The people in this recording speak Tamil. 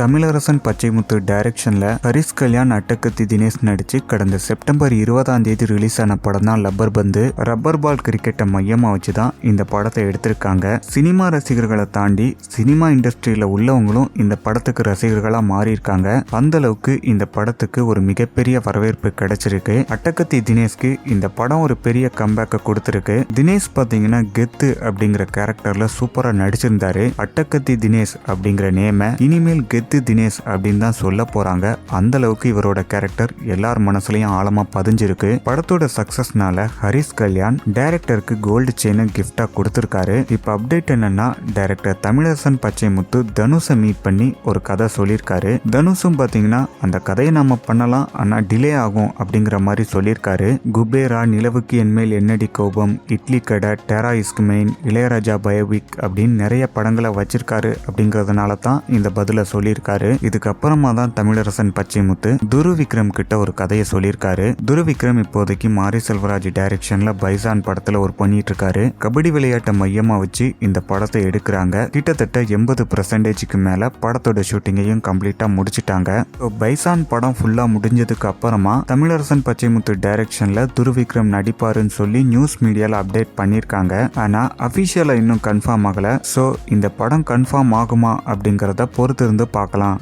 தமிழரசன் பச்சைமுத்து டைரக்ஷன்ல ஹரிஸ் கல்யாண் அட்டகத்தி தினேஷ் நடிச்சு கடந்த செப்டம்பர் 20ஆம் தேதி ரிலீஸ் ஆன படம் தான் லப்பர் பந்து. ரப்பர் பால் கிரிக்கெட்டை மையமா வச்சுதான் இந்த படத்தை எடுத்திருக்காங்க. சினிமா ரசிகர்களை தாண்டி சினிமா இண்டஸ்ட்ரியில உள்ளவங்களும் இந்த படத்துக்கு ரசிகர்களா மாறி இருக்காங்க. அந்த அளவுக்கு இந்த படத்துக்கு ஒரு மிகப்பெரிய வரவேற்பு கிடைச்சிருக்கு. அட்டகத்தி தினேஷ்க்கு இந்த படம் ஒரு பெரிய கம்பேக்கை கொடுத்திருக்கு. தினேஷ் பாத்தீங்கன்னா கெத்து அப்படிங்கிற கேரக்டர்ல சூப்பரா நடிச்சிருந்தாரு. அட்டகத்தி தினேஷ் அப்படிங்கிற நேம இனிமேல் கெத்து தினேஷ் அப்படின்னு தான் சொல்ல போறாங்க. அந்த அளவுக்கு இவரோட கேரக்டர் எல்லார் மனசுலயும் ஆழமா பதிஞ்சிருக்கு. படத்தோட சக்சஸ்னால ஹரிஸ் கல்யாண் டைரக்டருக்கு கோல்டு செயினை கிஃப்டா கொடுத்திருக்காரு. இப்ப அப்டேட் என்னன்னா, டைரக்டர் தமிழரசன் பச்சைமுத்து தனுஷை மீட் பண்ணி ஒரு கதை சொல்லியிருக்காரு. தனுஷும் பாத்தீங்கன்னா அந்த கதையை நாம பண்ணலாம், ஆனா டிலே ஆகும் அப்படிங்கிற மாதிரி சொல்லியிருக்காரு. குபேரா, நிலவுக்கு என்மேல் என்னடி கோபம், இட்லி கடை, டெரா இஸ்க் மெயின், இளையராஜா பயோபிக் அப்படின்னு நிறைய படங்களை வச்சிருக்காரு. அப்படிங்கறதுனால தான் இந்த பதில சொல்லியிருக்காரு. இதுக்கப்புறமா தான் தமிழரசன் பச்சைமுத்து துரு விக்ரம் கிட்ட ஒரு கதையை சொல்லியிருக்காரு. துரு விக்ரம் இப்போதைக்கு மாரி செல்வராஜ் டைரக்ஷன்ல பைசான் படத்துல ஒரு பண்ணிட்டு இருக்காரு. கபடி விளையாட்டை மையமா வச்சு இந்த படத்தை எடுக்கிறாங்க. கிட்டத்தட்ட 80% மேல படத்தோட ஷூட்டிங்கையும் கம்ப்ளீட்டா முடிச்சிட்டாங்க. பைசான் படம் ஃபுல்லா முடிஞ்சதுக்கு அப்புறமா தமிழரசன் பச்சைமுத்து டைரக்ஷன்ல துரு விக்ரம் நடிப்பாருன்னு சொல்லி நியூஸ் மீடியால அப்டேட் பண்ணிருக்காங்க. ஆனா அபிஷியலா இன்னும் கன்ஃபார்ம் ஆகல. சோ இந்த படம் கன்ஃபார்ம் ஆகுமா அப்படிங்கறத பொறுத்து இருந்து பார்க்கலாம்.